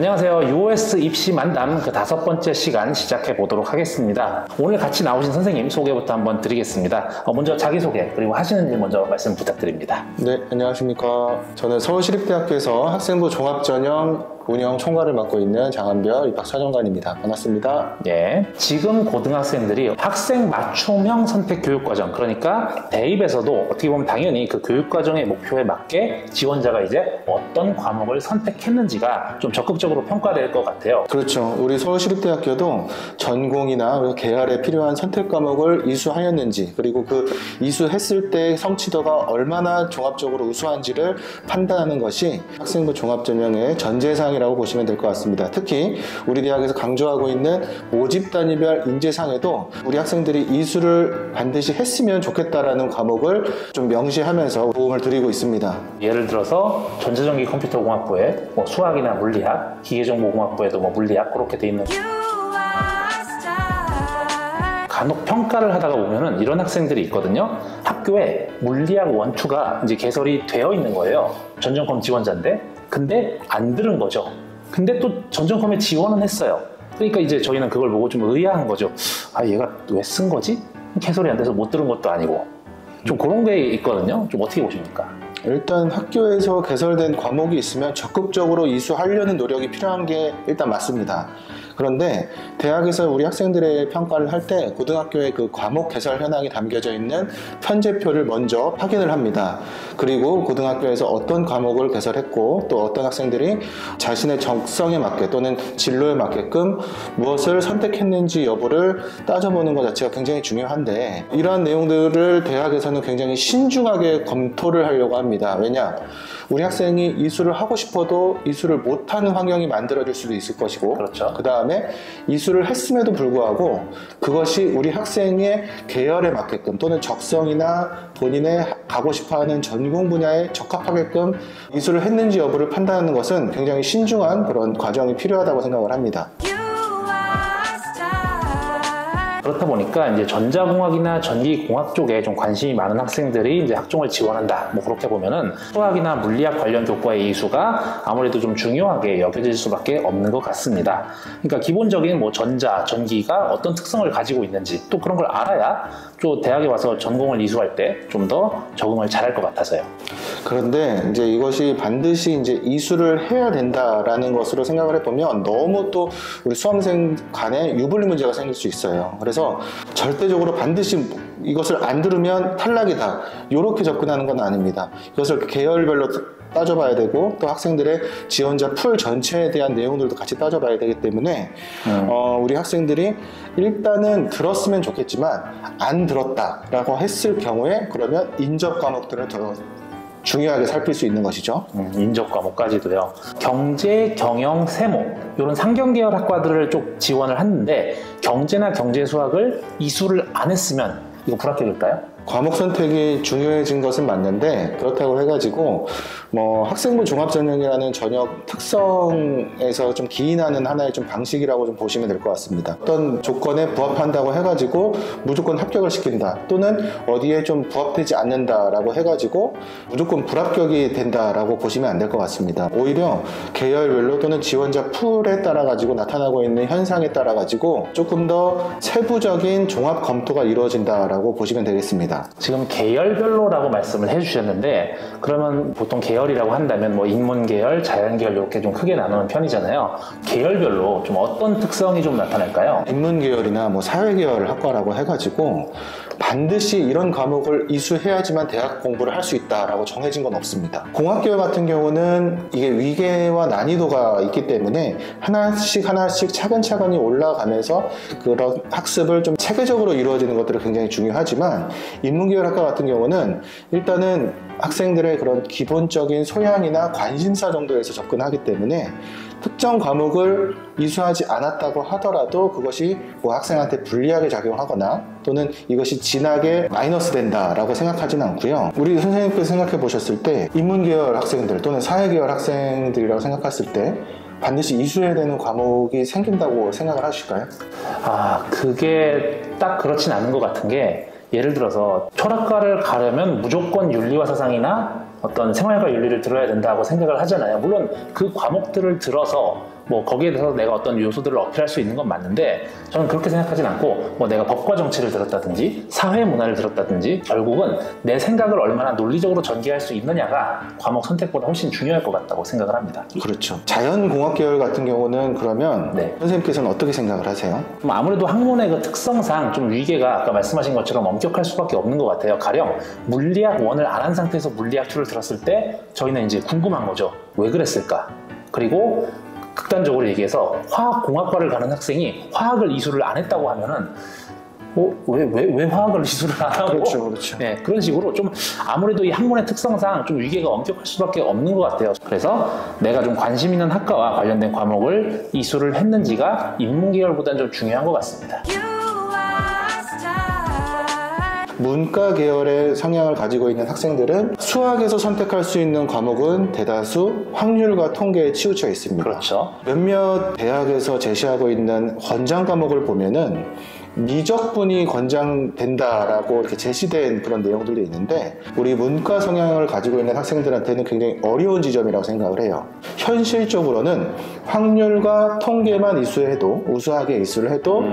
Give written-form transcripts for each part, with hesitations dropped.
안녕하세요. UOS 입시 만담 그 5번째 시간 시작해 보도록 하겠습니다. 오늘 같이 나오신 선생님 소개부터 한번 드리겠습니다. 먼저 자기소개 그리고 하시는 일 먼저 말씀 부탁드립니다. 네, 안녕하십니까. 저는 서울시립대학교에서 학생부 종합전형 운영 총괄을 맡고 있는 장한별 입학사정관입니다. 반갑습니다. 예, 지금 고등학생들이 학생 맞춤형 선택 교육과정, 그러니까 대입에서도 어떻게 보면 당연히 그 교육과정의 목표에 맞게 지원자가 이제 어떤 과목을 선택했는지가 좀 적극적으로 평가될 것 같아요. 그렇죠. 우리 서울시립대학교도 전공이나 계열에 필요한 선택 과목을 이수하였는지, 그리고 그 이수했을 때 성취도가 얼마나 종합적으로 우수한지를 판단하는 것이 학생부 종합전형의 전제사항 이라고 보시면 될 것 같습니다. 특히 우리 대학에서 강조하고 있는 모집 단위별 인재상에도 우리 학생들이 이수를 반드시 했으면 좋겠다라는 과목을 좀 명시하면서 도움을 드리고 있습니다. 예를 들어서 전자전기 컴퓨터공학부에 수학이나 물리학, 기계정보공학부에도 물리학 그렇게 돼 있는, 간혹 평가를 하다가 보면은 이런 학생들이 있거든요. 학교에 물리학 원투가 이제 개설이 되어 있는 거예요. 전전컴 지원자인데. 근데 안 들은 거죠. 근데 또 전전컴에 지원은 했어요. 그러니까 이제 저희는 그걸 보고 좀 의아한 거죠. 아, 얘가 왜 쓴 거지? 개설이 안 돼서 못 들은 것도 아니고. 좀 그런 게 있거든요. 좀 어떻게 보십니까? 일단 학교에서 개설된 과목이 있으면 적극적으로 이수하려는 노력이 필요한 게 일단 맞습니다. 그런데 대학에서 우리 학생들의 평가를 할 때 고등학교의 그 과목 개설 현황이 담겨져 있는 편제표를 먼저 확인을 합니다. 그리고 고등학교에서 어떤 과목을 개설했고 또 어떤 학생들이 자신의 적성에 맞게 또는 진로에 맞게끔 무엇을 선택했는지 여부를 따져보는 것 자체가 굉장히 중요한데, 이러한 내용들을 대학에서는 굉장히 신중하게 검토를 하려고 합니다. 왜냐? 우리 학생이 이수를 하고 싶어도 이수를 못하는 환경이 만들어질 수도 있을 것이고, 그렇죠. 그 다음에 이수를 했음에도 불구하고 그것이 우리 학생의 계열에 맞게끔 또는 적성이나 본인의 가고 싶어하는 전공 분야에 적합하게끔 이수를 했는지 여부를 판단하는 것은 굉장히 신중한 그런 과정이 필요하다고 생각을 합니다. 그렇다 보니까 이제 전자공학이나 전기공학 쪽에 좀 관심이 많은 학생들이 이제 학종을 지원한다. 그렇게 보면은 수학이나 물리학 관련 교과의 이수가 아무래도 좀 중요하게 여겨질 수밖에 없는 것 같습니다. 그러니까 기본적인 전자, 전기가 어떤 특성을 가지고 있는지 또 그런 걸 알아야 또 대학에 와서 전공을 이수할 때 좀 더 적응을 잘할 것 같아서요. 그런데 이제 이것이 반드시 이제 이수를 해야 된다라는 것으로 생각을 해보면 너무 또 우리 수험생 간에 유불리 문제가 생길 수 있어요. 그래서 절대적으로 반드시 이것을 안 들으면 탈락이다, 이렇게 접근하는 건 아닙니다. 이것을 계열별로 따져봐야 되고 또 학생들의 지원자 풀 전체에 대한 내용들도 같이 따져봐야 되기 때문에 우리 학생들이 일단은 들었으면 좋겠지만 안 들었다라고 했을 경우에 그러면 인접 과목들을 더 중요하게 살필 수 있는 것이죠. 인접 과목까지도요. 경제, 경영, 세모 이런 상경계열 학과들을 쭉 지원을 했는데 경제나 경제수학을 이수를 안 했으면 이거 불합격일까요? 과목 선택이 중요해진 것은 맞는데, 그렇다고 해가지고 학생부 종합전형이라는 전형 특성에서 좀 기인하는 하나의 좀 방식이라고 좀 보시면 될 것 같습니다. 어떤 조건에 부합한다고 해가지고 무조건 합격을 시킨다, 또는 어디에 좀 부합되지 않는다라고 해가지고 무조건 불합격이 된다라고 보시면 안 될 것 같습니다. 오히려 계열별로 또는 지원자 풀에 따라 가지고 나타나고 있는 현상에 따라 가지고 조금 더 세부적인 종합 검토가 이루어진다라고 보시면 되겠습니다. 지금 계열별로라고 말씀을 해주셨는데, 그러면 보통 계열이라고 한다면 인문계열, 자연계열 이렇게 좀 크게 나누는 편이잖아요. 계열별로 좀 어떤 특성이 좀 나타날까요? 인문계열이나 사회계열 학과라고 해가지고 반드시 이런 과목을 이수해야지만 대학 공부를 할 수 있다라고 정해진 건 없습니다. 공학계열 같은 경우는 이게 위계와 난이도가 있기 때문에 하나씩 차근차근히 올라가면서 그런 학습을 좀 체계적으로 이루어지는 것들이 굉장히 중요하지만, 인문계열 학과 같은 경우는 일단은 학생들의 그런 기본적인 소양이나 관심사 정도에서 접근하기 때문에 특정 과목을 이수하지 않았다고 하더라도 그것이 학생한테 불리하게 작용하거나 또는 이것이 진하게 마이너스 된다라고 생각하지는 않고요. 우리 선생님께서 생각해 보셨을 때 인문계열 학생들 또는 사회계열 학생들이라고 생각했을 때 반드시 이수해야 되는 과목이 생긴다고 생각을 하실까요? 그게 딱 그렇진 않은 것 같은 게, 예를 들어서 철학과를 가려면 무조건 윤리와 사상이나 어떤 생활과 윤리를 들어야 된다고 생각을 하잖아요. 물론 그 과목들을 들어서 뭐 거기에 대해서 내가 어떤 요소들을 어필할 수 있는 건 맞는데 저는 그렇게 생각하진 않고 뭐 내가 법과 정치를 들었다든지 사회 문화를 들었다든지 결국은 내 생각을 얼마나 논리적으로 전개할 수 있느냐가 과목 선택보다 훨씬 중요할 것 같다고 생각을 합니다. 그렇죠. 자연공학 계열 같은 경우는 그러면 네. 선생님께서는 어떻게 생각을 하세요? 아무래도 학문의 그 특성상 좀 위계가 아까 말씀하신 것처럼 엄격할 수밖에 없는 것 같아요. 가령 물리학 1을 안 한 상태에서 물리학 2를 들었을 때 저희는 이제 궁금한 거죠. 왜 그랬을까? 그리고 극단적으로 얘기해서 화학공학과를 가는 학생이 화학을 이수를 안 했다고 하면은 왜 화학을 이수를 안 하고? 그렇죠, 그렇죠. 네, 그런 식으로 좀 아무래도 이 학문의 특성상 좀 위계가 엄격할 수밖에 없는 것 같아요. 그래서 내가 좀 관심 있는 학과와 관련된 과목을 이수를 했는지가 인문계열보다는 좀 중요한 것 같습니다. 문과 계열의 성향을 가지고 있는 학생들은 수학에서 선택할 수 있는 과목은 대다수 확률과 통계에 치우쳐 있습니다. 그렇죠. 몇몇 대학에서 제시하고 있는 권장 과목을 보면은 미적분이 권장된다라고 이렇게 제시된 그런 내용들도 있는데 우리 문과 성향을 가지고 있는 학생들한테는 굉장히 어려운 지점이라고 생각을 해요. 현실적으로는 확률과 통계만 우수하게 이수를 해도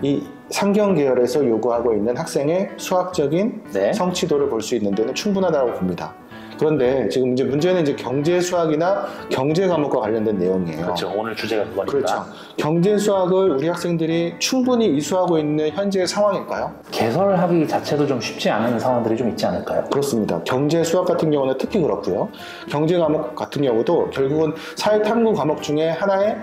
이 상경 계열에서 요구하고 있는 학생의 수학적인 네. 성취도를 볼 수 있는 데는 충분하다고 봅니다. 그런데 지금 이제 문제는 이제 경제 수학이나 경제 과목과 관련된 내용이에요. 그렇죠. 오늘 주제가 그거니까. 그렇죠. 경제 수학을 우리 학생들이 충분히 이수하고 있는 현재의 상황일까요? 개설하기 자체도 좀 쉽지 않은 상황들이 좀 있지 않을까요? 그렇습니다. 경제 수학 같은 경우는 특히 그렇고요. 경제 과목 같은 경우도 결국은 사회탐구 과목 중에 하나의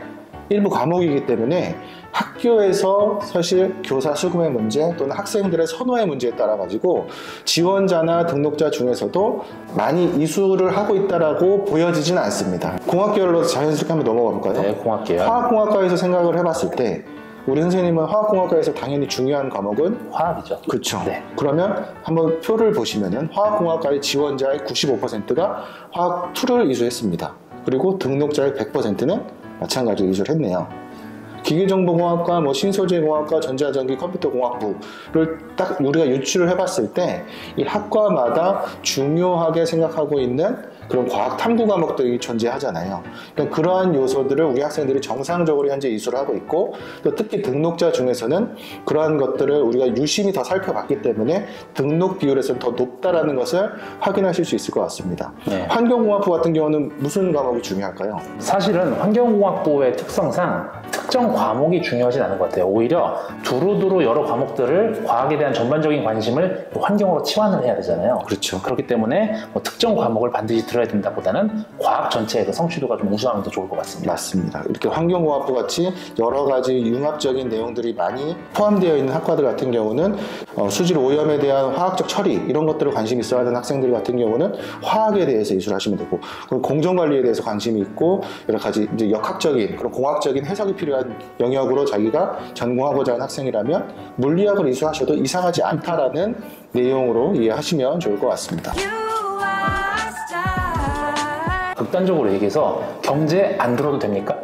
일부 과목이기 때문에 학교에서 사실 교사 수급의 문제 또는 학생들의 선호의 문제에 따라 가지고 지원자나 등록자 중에서도 많이 이수를 하고 있다라고 보여지지는 않습니다. 공학계열로 자연스럽게 한번 넘어가 볼까요? 네, 공학계열. 화학공학과에서 생각을 해봤을 때 우리 선생님은 화학공학과에서 당연히 중요한 과목은 화학이죠. 그렇죠. 네. 그러면 한번 표를 보시면은 화학공학과의 지원자의 95%가 화학 2를 이수했습니다. 그리고 등록자의 100%는 마찬가지로 이수를 했네요. 기계정보공학과, 신소재공학과, 전자전기, 컴퓨터공학부를 딱 우리가 유출을 해봤을 때 이 학과마다 중요하게 생각하고 있는 그런 과학 탐구 과목들이 존재하잖아요. 그러니까 그러한 요소들을 우리 학생들이 정상적으로 현재 이수를 하고 있고 또 특히 등록자 중에서는 그러한 것들을 우리가 유심히 더 살펴봤기 때문에 등록 비율에서는 더 높다라는 것을 확인하실 수 있을 것 같습니다. 네. 환경공학부 같은 경우는 무슨 과목이 중요할까요? 사실은 환경공학부의 특성상 특정 과목이 중요하진 않은 것 같아요. 오히려 두루두루 여러 과목들을 과학에 대한 전반적인 관심을 환경으로 치환을 해야 되잖아요. 그렇죠. 그렇기 때문에 특정 과목을 반드시 들어야 된다보다는 과학 전체의 그 성취도가 좀 우수하면 더 좋을 것 같습니다. 맞습니다. 이렇게 환경공학부 같이 여러 가지 융합적인 내용들이 많이 포함되어 있는 학과들 같은 경우는 수질 오염에 대한 화학적 처리 이런 것들을 관심이 있어야 하는 학생들 같은 경우는 화학에 대해서 이수를 하시면 되고 공정관리에 대해서 관심이 있고 여러 가지 이제 역학적인 그런 공학적인 해석이 필요한 영역으로 자기가 전공하고자 하는 학생이라면 물리학을 이수하셔도 이상하지 않다라는 내용으로 이해하시면 좋을 것 같습니다. 극단적으로 얘기해서 경제 안 들어도 됩니까?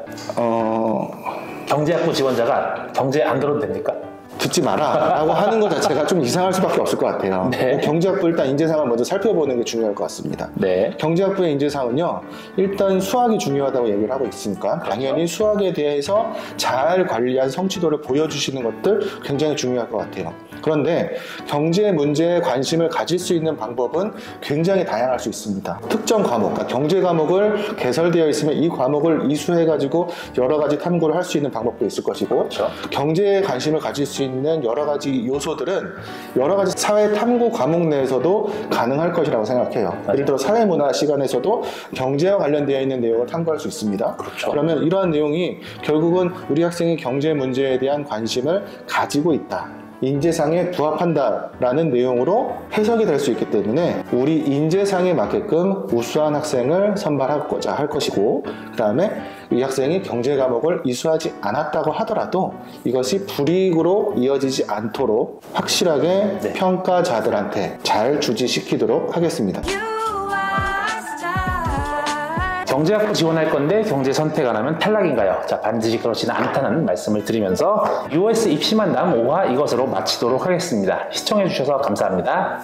경제학부 지원자가 경제 안 들어도 됩니까? 듣지 마라 라고 하는 것 자체가 좀 이상할 수밖에 없을 것 같아요. 네. 경제학부 일단 인재상을 먼저 살펴보는 게 중요할 것 같습니다. 네. 경제학부의 인재상은요 일단 수학이 중요하다고 얘기를 하고 있으니까 당연히 수학에 대해서 잘 관리한 성취도를 보여주시는 것들 굉장히 중요할 것 같아요. 그런데 경제 문제에 관심을 가질 수 있는 방법은 굉장히 다양할 수 있습니다. 특정 과목, 그러니까 경제 과목을 개설되어 있으면 이 과목을 이수해가지고 여러 가지 탐구를 할 수 있는 방법도 있을 것이고 그렇죠. 경제에 관심을 가질 수 있는 여러 가지 요소들은 여러 가지 사회 탐구 과목 내에서도 가능할 것이라고 생각해요. 맞아요. 예를 들어 사회문화 시간에서도 경제와 관련되어 있는 내용을 탐구할 수 있습니다. 그렇죠. 그러면 이러한 내용이 결국은 우리 학생이 경제 문제에 대한 관심을 가지고 있다. 인재상에 부합한다라는 내용으로 해석이 될 수 있기 때문에 우리 인재상에 맞게끔 우수한 학생을 선발하고자 할 것이고 그 다음에 이 학생이 경제 과목을 이수하지 않았다고 하더라도 이것이 불이익으로 이어지지 않도록 확실하게 네. 평가자들한테 잘 주지시키도록 하겠습니다. 경제학부 지원할 건데 경제 선택 안 하면 탈락인가요? 자, 반드시 그렇지는 않다는 말씀을 드리면서 US 입시만담 5화 이것으로 마치도록 하겠습니다. 시청해 주셔서 감사합니다.